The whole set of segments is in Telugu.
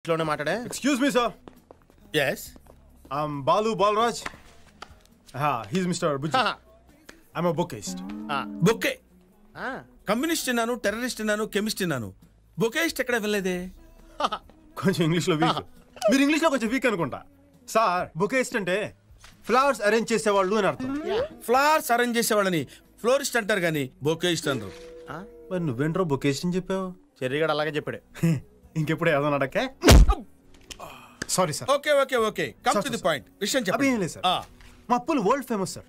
ఇంట్లోనే మాట్లాడే. Excuse me, sir. Yes. I'm Balu Balraj. He's Mr. Bujji. I'm a bookist. Bouquet. Communist అన్నాను, టెర్రరిస్ట్ అన్నాను, కెమిస్ట్ అన్నాను. బొకేస్ట్ ఎక్కడ వెళ్ళలేదే. కొంచెం ఇంగ్లీష్లో వీక్. మీరు ఇంగ్లీష్లో కొంచెం వీక్ అనుకుంటా. సార్ బొకేస్ట్ అంటే ఫ్లవర్స్ అరేంజ్ చేసేవాళ్ళు అని అర్థం. ఫ్లవర్స్ అరేంజ్ చేసేవాళ్ళని ఫ్లోరిస్ట్ అంటారు కానీ బొకేస్ట్ అంటారు. మరి నువ్వేంట్రో బొకేస్ట్ అని చెప్పావు? చెర్రీగాడు అలాగే చెప్పాడు. ఇంకెప్పుడు ఏదో అడక్కే. Sorry sir. Okay okay okay come to the point. విషయం చెప్పండి. సార్ మా అప్పులు వరల్డ్ ఫేమస్ సార్.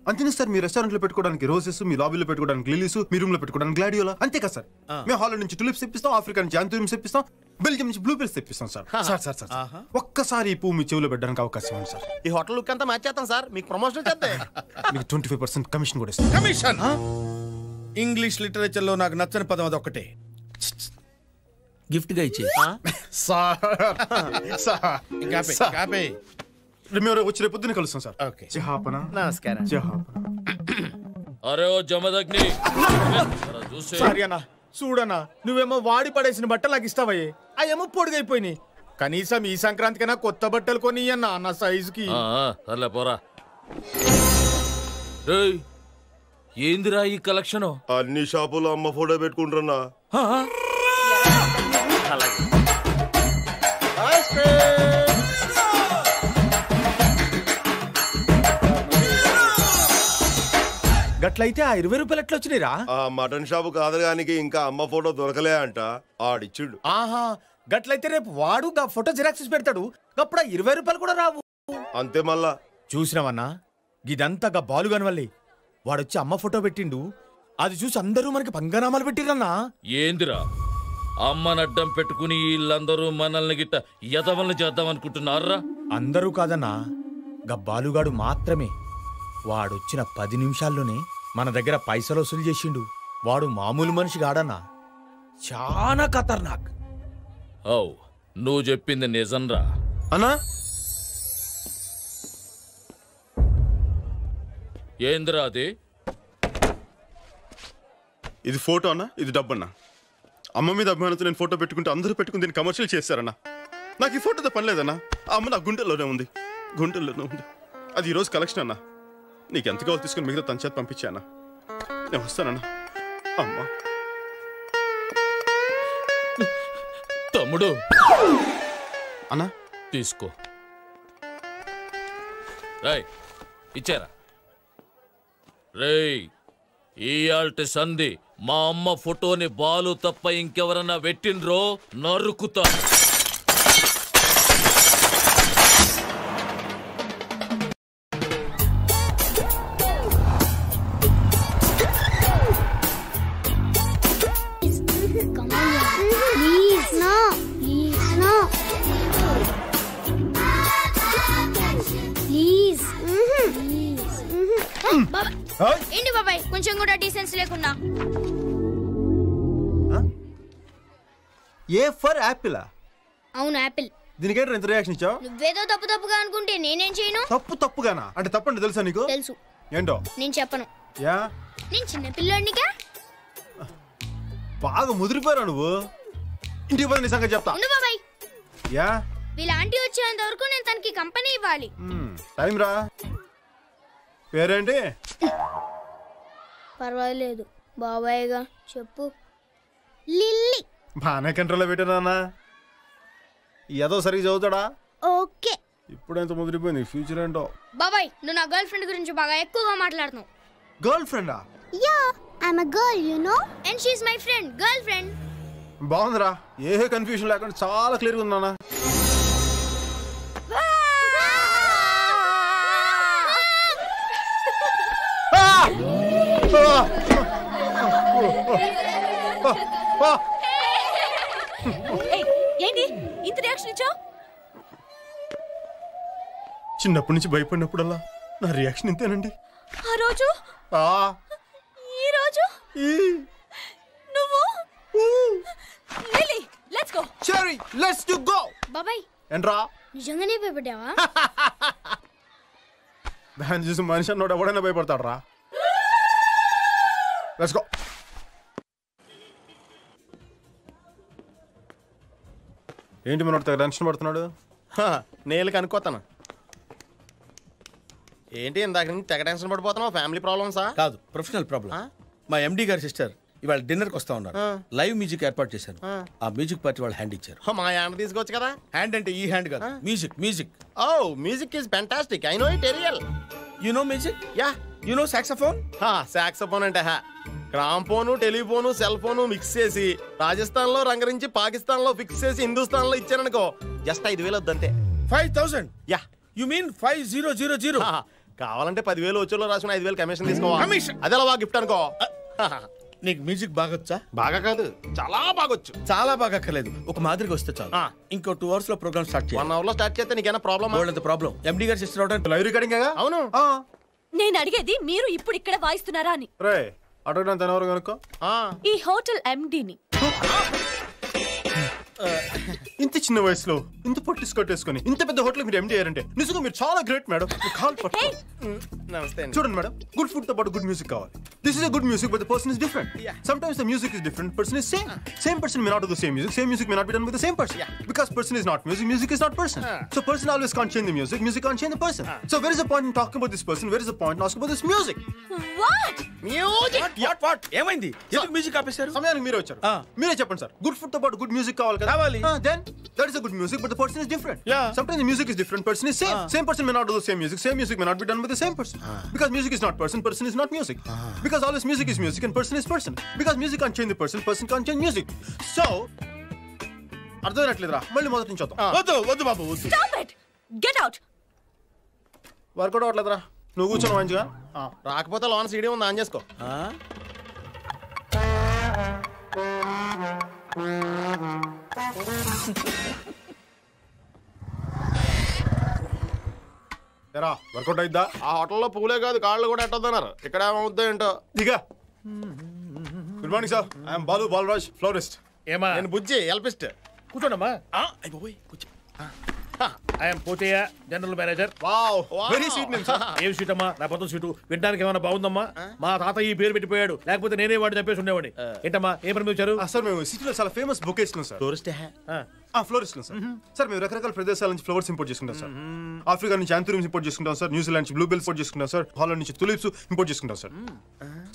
అంతేనా సార్? మీ రెస్టారెంట్ లో పెట్టుకోవడానికి రోజెస్, మీ లాబీలో పెట్టుకోవడానికి లిలీస్, మీ రూమ్ లో పెట్టుకోవడానికి గ్లాడియోలా, అంతే కదా సార్? మేము హాలండ్ నుంచి టులిప్స్ తెప్పిస్తాం, ఆఫ్రికా నుంచి యాంథూరియం తెప్పిస్తాం, బెల్జియం నుంచి బ్లూబెర్రీస్ తెప్పిస్తాం సార్. సార్ సార్ సార్ ఒక్కసారి ఈ పువ్వు మీ చెవులో పెట్టడానికి అవకాశం ఉంది సార్. ఈ హోటల్ లుక్ అంతా మార్చేస్తాం సార్, మీకు ప్రమోషన్ చేద్దాం. మీకు 25% కమిషన్ కూడా ఇస్తాం. కమిషన్? ఇంగ్లీష్ లిటరేచర్ లో నాకు నచ్చని పదం అది ఒక్కటే. గిఫ్ట్ గా ఇచ్చి మేము వచ్చి రేపు పొద్దున్న కలుస్తాం సార్. ఓకే. జహాపన. నమస్కారం. జహాపన. అరే ఓ జమదగ్ని. సారీ అన్న, చూడన్నా నువ్వేమో వాడి పడేసిన బట్టలు నాకు ఇస్తావయ్యే, అవేమో పొడిగైపోయినాయి. కనీసం ఈ సంక్రాంతికైనా కొత్త బట్టలు కొని అన్న నా సైజుకి. సర్లే పోరా. ఏందిరా ఈ కలెక్షన్? అన్ని షాపులో అమ్మ ఫోటో పెట్టుకుంటున్నా. గట్లయితే ఆ 20 రూపాయలు ఎట్లా వచ్చినాయిరా? ఆ మటన్ షాపు కాదగానికి ఇంకా అమ్మ ఫోటో దొరకలే అంట, ఆడిచ్చిండు. ఆహా, గట్లయితే రేపు వాడు గా ఫోటో జిరాక్స్ పెడతాడు, అప్పుడు 20 రూపాయలు కూడా రావు. అంతే మళ్ళా. చూసినావన్నా, ఇదంతా గా బాలుగాని వల్లే. వాడొచ్చి అమ్మ ఫోటో పెట్టిండు, అది చూసి అందరూ మనకి పంగనామాలు పెట్టిరన్నా. ఏందిరా అమ్మనడ్డం పెట్టుకుని వీళ్ళందరూ మనల్ని గిట్ట యదవల్ని చేద్దాం అనుకుంటున్నారా? అందరూ కాదన్నా, గా బాలుగాడు మాత్రమే. వాడొచ్చిన 10 నిమిషాల్లోనే మన దగ్గర పైసలు వసూలు చేసిండు. వాడు మామూలు మనిషి కాడన్నా, చాలా ఖతర్నాక్. ఓ, నువ్వు చెప్పింది నిజంరా అన్నా? ఏందిరా అది? ఇది ఫోటో అన్నా, ఇది డబ్బన్నా. అమ్మ మీద అభిమానంతో నేను ఫోటో పెట్టుకుంటే అందరూ పెట్టుకుని దీన్ని కమర్షియల్ చేశారన్నా. నాకు ఈ ఫోటోతో పని లేదన్నా. ఆ అమ్మ నా గుండెల్లోనే ఉంది, గుండెల్లోనే ఉంది. అది ఈరోజు కలెక్షన్ అన్నా. నీకు ఎంత కావాలి తీసుకుని మిగతా తన చేత పంపించానా? నేను వస్తానన్నా. అమ్మా తమ్ముడు అన్నా తీసుకో. రేయ్ ఇచ్చారా? రేయ్ ఇయాల్టి సంధి మా అమ్మ ఫోటోని బాలు తప్ప ఇంకెవరన్నా పెట్టిండ్రో నరుకుతా. ఏంటి బాబాయ్ కొంచెం కూడా డీసెన్స్ లేకున్నా? A for Apple? అవును యాపిల్. దీనికేంటి ఎంత రియాక్షన్ ఇచ్చావు? నువ్వేదో తప్పుగా అనుకుంటే నేనేం చేయను. తప్పుగానా? అంటే తప్పండి తెలుసా నీకు? తెలుసు. ఏంటో? నేను చెప్పను. యా, నేను చిన్న పిల్లోడినిగా. బాగా ముదిరిపోయారా నువ్వు? ఇంటికి పోయి నీ సంగతి చెప్తా. ఉండు బాబాయ్. యా, వీళ్ళ ఆంటీ వచ్చేంత వరకు నేను తనకి కంపెనీ ఇవ్వాలి. టైం రా. పేరేంటి? పర్వాలేదు బాబాయ్గా చెప్పు. లిల్లీ. బాగానే కంట్రోల్లో పెట్టానా? ఏదో సరిగ్గా చదువుతాడా? ఓకే. ఇప్పుడెంత ముదిరిపోయింది, ఫ్యూచర్ ఏంటో. బాబాయ్ నువ్వు నా గర్ల్ ఫ్రెండ్ గురించి బాగా ఎక్కువగా మాట్లాడుతున్నావు. గర్ల్ ఫ్రెండా? Yeah, I'm a girl you know and she is my friend, girl friend. బాగుందిరా, ఏ కన్ఫ్యూజన్ లేకుండా చాలా క్లియర్గా ఉందన్నా. ఏంటి ఇంత రియాక్షన్ ఇచ్చావు? చిన్నప్పటి నుంచి భయపడినప్పుడల్లా నా రియాక్షన్ ఇంతేనండి. ఆ రోజు, ఈ రోజు నువ్వు lily let's go. Cherry let's to go. బాబాయ్ ఏంట్రా నిజంగానే భయపడ్డావా? దాన్ని చూసి మనిషి అన్నోడు ఎవడైనా భయపడతాడు రా. Let's go. ఏంటి మనోడు తెగ టెన్షన్ పడుతున్నాడు? నేను కనుక్కోతాను. ఏంటి ఇందాక నుంచి తెగ టెన్షన్ పడిపోతున్నావు? ఫ్యామిలీ ప్రాబ్లమ్సా? కాదు, ప్రొఫెషనల్ ప్రాబ్లం. మా ఎండి గారి సిస్టర్ ఇవాళ డిన్నర్కి వస్తా ఉన్నారు. లైవ్ మ్యూజిక్ ఏర్పాటు చేశాను. ఆ మ్యూజిక్ పార్టీ వాళ్ళు హ్యాండ్ ఇచ్చారు. మా హ్యాండ్ తీసుకోవచ్చు కదా. హ్యాండ్ అంటే ఈ హ్యాండ్ కాదు, music. Music. Oh music is fantastic. I know it real. You know music? Yeah. You know saxophone? Saxophone అంటే gramophone, telephone, cell phone mix చేసి రాజస్థాన్ లో రంగరించి పాకిస్తాన్ లో ఫిక్స్ చేసి హిందుస్థాన్ లో ఇచ్చారనుకో జస్ట్ 5,000 వద్దంతే. 5,000? యా. You mean 5000? కావాలంటే 10,000 వచ్చేలో రాసుకుని 5,000 కమిషన్ తీసుకోవాలి. కమిషన్? అదేలా బాగా గిఫ్ట్ అనుకో. నీకు మ్యూజిక్ బాగొచ్చా? బాగా కాదు, చాలా బాగొచ్చు. చాలా బాగా అక్కర్లేదు, ఒక మాదిరిగా వస్తే చాలు. ఇంకో 2 hours లో ప్రోగ్రామ్ స్టార్ట్ చేయాలి. 1 hour లో స్టార్ట్ చేస్తే నీకేనా ప్రాబ్లమ్? ప్రాబ్లం. ఎండి గారి సిస్టర్ అవడానికి లైవ్ రికార్డింగ్. అవును. నేను అడిగేది మీరు ఇప్పుడు ఇక్కడ వాయిస్తున్నారా అని. రే అడగడానికి తన ఎవరు కనుక్కో. ఈ హోటల్ ఎండిని. ఇంత చిన్న వయసులో ఇంత పొట్టి స్కర్ట్ వేసుకొని ఇంత పెద్ద హోటల్ మీరు ఎండి అయ్యారంటే నిజంగా మీరు చాలా గ్రేట్ మేడం. నమస్తే. చూడండి మేడం, గుడ్ ఫుడ్ తో పాటు గుడ్ మ్యూజిక్ కావాలి. This is a good music but the person is different. Sometimes the music is different, person is same. Same person may not do the same music. Same music may not be done with the same person. Because person is not music, music is not person. So person always can't change the music, music can't change the person. So where is the point in talking about this person? Where is the point in asking about this music? What? What? ఏమైంది? ఎందుకు మ్యూజిక్ ఆపేశారు? సమయానికి మీరే వచ్చారు. మీరే చెప్పండి సార్. గుడ్ ఫుడ్ తో పాటు గుడ్ మ్యూజిక్ కావాలి కదా. కావాలి. Then that is a good music but the person is different. Yeah. Sometimes the music is different, person is same. Same person may not do the same music may not be done with the same person. Because music is not person, person is not music. Because always music is music and person is person. Because music can't change the person, person can't change music. So అర్థమైనట్లేదురా, మళ్ళీ మొదటి నుంచి వద్దాం. వద్దు బాబు, వద్దు. Stop it. Get out. Workout అవ్వట్లేదురా, నువ్వు కూర్చొని మంచిగా. రాకపోతే లోన్ సీడీ ఉంది, ఆన్ చేసుకో. వర్కౌట్ అయిద్దా? ఆ హోటల్లో పూలే కాదు కాళ్ళు కూడా ఎట్టొద్దన్నారు. ఇక్కడ ఏమవుద్దో ఏంటో. దిగా. Good morning sir, I am Balu Balaraj, florist. ఏమా? నేను బుజ్జి, ఎల్పిస్ట్. కూర్చోండమ్మా. కూర్చో. I am Pothayya, general manager. Wow, very sweet name sir. ఏం సీట్ అమ్మా? నా పొద్దు సీటు వినడానికి ఏమైనా బాగుందమ్మా? మా తాత ఈ పేరు పెట్టిపోయాడు, లేకపోతే నేనే వాడు చెప్పేసి ఉండేవాడి. ఏంటమ్మా, ఏ పని వచ్చారు? సార్ మేము సిటీలో చాలా famous bouquets sir. Tourist florist sir. Sir మేము రకరకాల ప్రదేశాల నుంచి ఫ్లవర్స్ ఇంపోర్ట్ చేసుకుంటాం సార్. ఆఫ్రికా నుంచి యాంథూరియంస్ ఇంపోర్ట్ చేసుకుంటాం సార్. న్యూజిలాండ్ నుంచి బ్లూబెల్స్ ఇంపోర్ట్ చేసుకుంటాం సార్. హాలండ్ నుంచి తులిప్స్ ఇంపోర్ట్ చేసుకుంటాం సార్.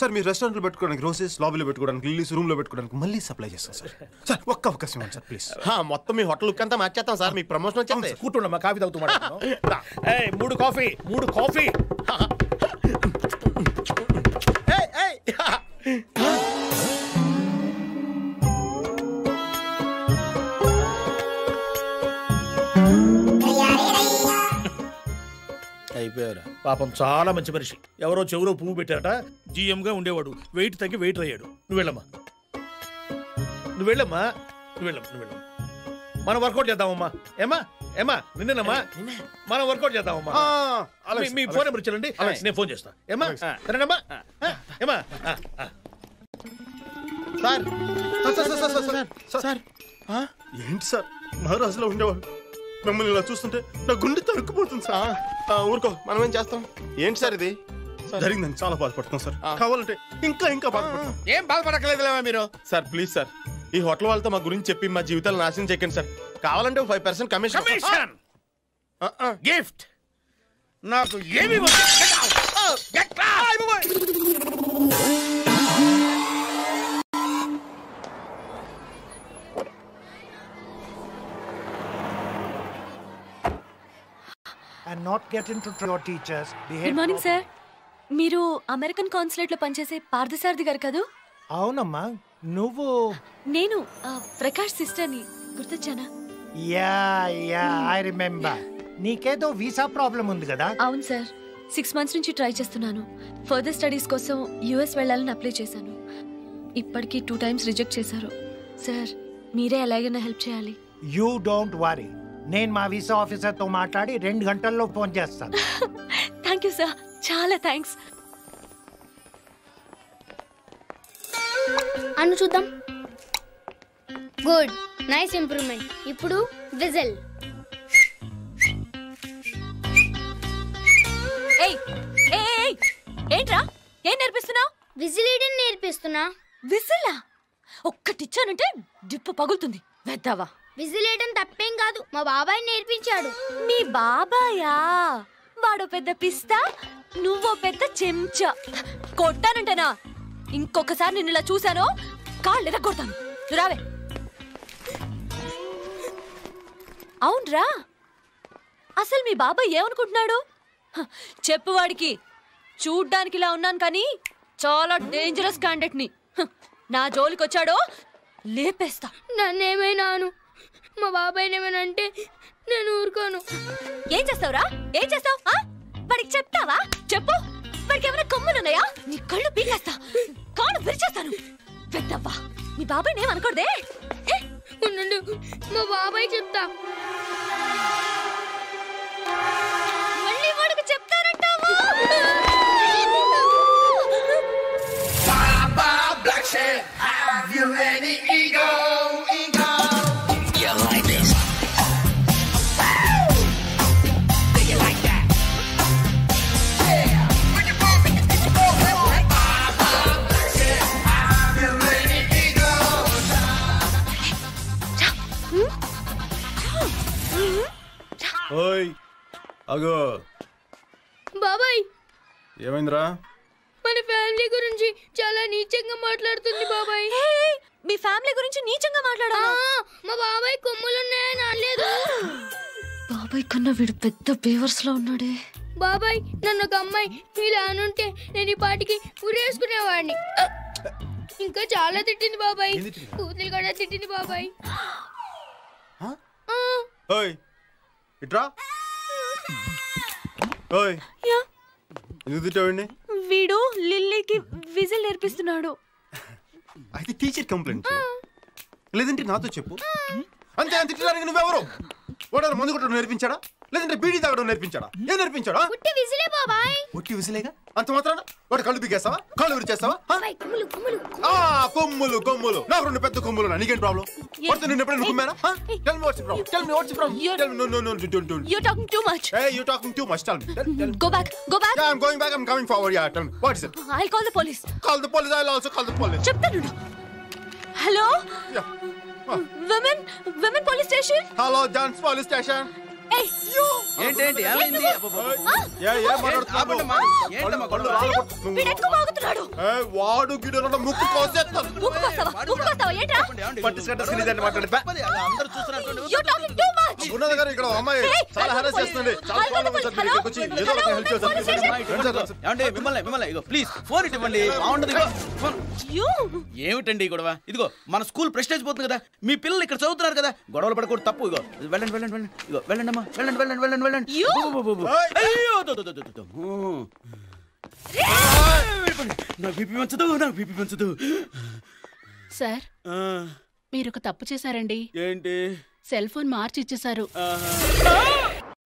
సార్ మీరు రెస్టారెంట్ లో పెట్టుకోవడానికి రోసెస్, లాబీలో పెట్టుకోవడానికి లిల్లీస్, రూమ్ లో పెట్టుకోవడానికి మళ్ళీ సప్లై చేస్తాం సార్. సార్ ఒక్క అవకాశం ఇవ్వండి సార్ ప్లీజ్. మొత్తం మీ హోటల్ లుక్ అంతా మార్చేస్తాం సార్, మీకు ప్రమోషన్ వచ్చేది. కూర్చోండమ్మా, కాఫీ తాగుతూ మాట్లాడుతున్నాం. 3 కాఫీ. అయిపోయారా? పాపం చాలా మంచి మనిషి. ఎవరో చెవులో పువ్వు పెట్టారట, GM గా ఉండేవాడు. వెయిట్ తగ్గి వెయిట్ అయ్యాడు. నువ్వు వెళ్ళమ్మా. మనం వర్కౌట్ చేద్దామమ్మా. ఏమా నిన్నేనమ్మా, మనం వర్కౌట్ చేద్దామమ్మా. మీ ఫోన్ నెంబర్ ఇచ్చారండి, నేను ఫోన్ చేస్తా. సరేనమ్మా. సార్ ఏంటి సార్, మహారాజులో ఉండేవాడు. మిమ్మల్ని ఇలా చూస్తుంటే నా గుండె తరుక్కుపోతుంది సార్. ఊరుకో, మనం ఏం చేస్తాం. ఏంటి సార్ ఇది? జరిగిందని చాలా బాధపడుతున్నాం సార్. కావాలంటే ఇంకా బాధపడతాం. ఏం బాధపడక్కర్లేదులేవా మీరు. సార్ ప్లీజ్ సార్, ఈ హోటల్ వాళ్ళతో మా గురించి చెప్పి మా జీవితాలు నాశనం చేయకండి సార్. కావాలంటే 5% కమిషన్. గిఫ్ట్ నాకు ఏమి and not get into your teachers. Good morning, sir. మీరు అమెరికన్ కాన్సులేట్ లో పనిచేసే పార్థసారథి గారు కదా? అవునమ్మా, నువ్వు? నేను ప్రకాష్ సిస్టర్ని. గుర్తొచ్చానా? Yeah I remember. నీకేదో వీసా ప్రాబ్లం ఉంది కదా? అవును సార్, 6 months నుంచి ట్రై చేస్తున్నాను. ఫర్దర్ స్టడీస్ కోసం US వెళ్ళాలని అప్లై చేశాను. ఇప్పటికీ 2 times రిజెక్ట్ చేశారు. సార్ మీరే ఎలాగైనా హెల్ప్ చేయాలి. యూ డోంట్ వరీ, నేను మా వీసా ఆఫీసర్తో మాట్లాడి 2 గంటల్లో ఫోన్ చేస్తాను. థ్యాంక్ యూ సార్, చాలా థ్యాంక్స్. అను చూద్దాం. Good, nice improvement. ఇప్పుడు విజిల్. ఏంట్రా, ఏం నేర్పిస్తున్నావు? విజిల్ వేయడం నేర్పిస్తున్నా. విజిలా? ఒక్కటిచ్చానంటే డిప్పు పగులుతుంది. వెద్దావా, విజిలేయడం తప్పేం కాదు, మా బాబాయ్ నేర్పించాడు. మీ బాబాయా? వాడు పెద్ద పిస్తా, నువ్వో పెద్ద చెంచా. కొట్టానంటనా? ఇంకొకసారి నిన్ను ఇలా చూశానో కాళ్ళు ఎరగొడతాను. రావే. అవునరా, అసలు మీ బాబాయ్ ఏమనుకుంటున్నాడు? చెప్పు వాడికి. చూడ్డానికి ఇలా ఉన్నాను కానీ చాలా డేంజరస్ క్యాండిడేట్ ని. నా జోలికి వచ్చాడో లేపేస్తా. నన్నేమైనాను, మా బాబాయ్ ఏమైనా అంటే నేను ఊరుకోను. ఏం చేస్తావురా? ఏం చేస్తావు? వాడికి చెప్తావా? చెప్పు. వాడికి ఏమైనా కొమ్ములున్నాయా? నీ కళ్ళు పీకేస్తా, కాళ్ళు విరిచేస్తాను. పెద్దవ్వా, మీ బాబాయ్ నేమనుకోడదే. ఉండు, మా బాబాయ్ చెప్తా. మళ్ళీ వాడికి చెప్తానంటావా? ఓయ్ అగో బాబాయ్, ఏమైందిరా? మన ఫ్యామిలీ గురించి చాలా నీచంగా మాట్లాడుతుంది బాబాయ్. మీ ఫ్యామిలీ గురించి నీచంగా మాట్లాడా? మా బాబాయ్ కొమ్ములున్నాయని అనలేదు. బాబాయ్ కన్నా వీడు పెద్ద బేవర్స్ లో ఉన్నాడే. బాబాయ్, నన్ను ఒక అమ్మాయి ఇలా అనుంటే నేను ఈ పాటికి ఉరేసుకునేవాడిని. ఇంకా చాలా తిట్టింది బాబాయ్, కూతురు కూడా తిట్టింది బాబాయ్. ఓయ్ ఇట్రా. ఓయ్ ఎందుకు తిట్టావండి? వీడు లిల్లీకి విజిల్ నేర్పిస్తున్నాడు. అయితే టీచర్ కంప్లైంట్ లేదంటే నాతో చెప్పు. అంతే, అంత తిట్టడానికి నువ్వెవరు? వాడు మందు కొట్టడం నేర్పించాడా లేదంటే బీడీ తాగడం నేర్పించాడా? ఏం నేర్పించాడా? ఉట్టి విజిలే బాబాయ్. ఒట్టి విసిలేగా అంత మాత్రాన వాడు కళ్ళు బిగేస్తావా? కాళ్ళు విరిచేస్తావా? కొమ్ములు కొమ్ములు. కొమ్ములు కొమ్ములు. నాకు 2 పెద్ద కొమ్ములు. నీకేం ప్రాబ్లం? వాడితో నిన్ను ఎప్పుడైనా కుమ్మానా? Tell me what's the problem. Tell me what's the problem. Tell me. No, don't. You're talking too much. Hey, you're talking too much. Tell me. Go back. Yeah, I'm going back. I'm coming forward. Yeah, tell me. What is it? I'll call the police. Call the police. I'll also call the police. చెప్తాను. Hello, Yeah. women police station. Hello, John's police station. ఏంటేంటి ఏమైంది? వాడు గిడన ముక్కు కోసేస్తాను. ఉన్నది గారు ఇక్కడ అమ్మాయి చాలా హెరాస్ చేస్తుంది. చాలా ప్రాబ్లం ఉంది సార్. ఇక్కడికి వచ్చి ఏదో ఒక హెల్ప్ చేయాలి. మిమ్మల్ని ప్లీజ్ ఫోన్ ఇవ్వండి. బాగుండదు. ఏమిటండి గొడవ? ఇదిగో మన స్కూల్ ప్రెస్టేజ్ పోతుంది కదా. మీ పిల్లలు ఇక్కడ చదువుతున్నారు కదా, గొడవలు పడకూడదు. తప్పు. ఇగో వెళ్ళండి. ఇగో వెళ్ళండి అమ్మా, వెళ్ళండి. నాకు బీపీ పెంచదు. సార్, మీరు ఒక తప్పు చేశారండి. ఏంటి? సెల్ ఫోన్ మార్చి ఇచ్చేశారు.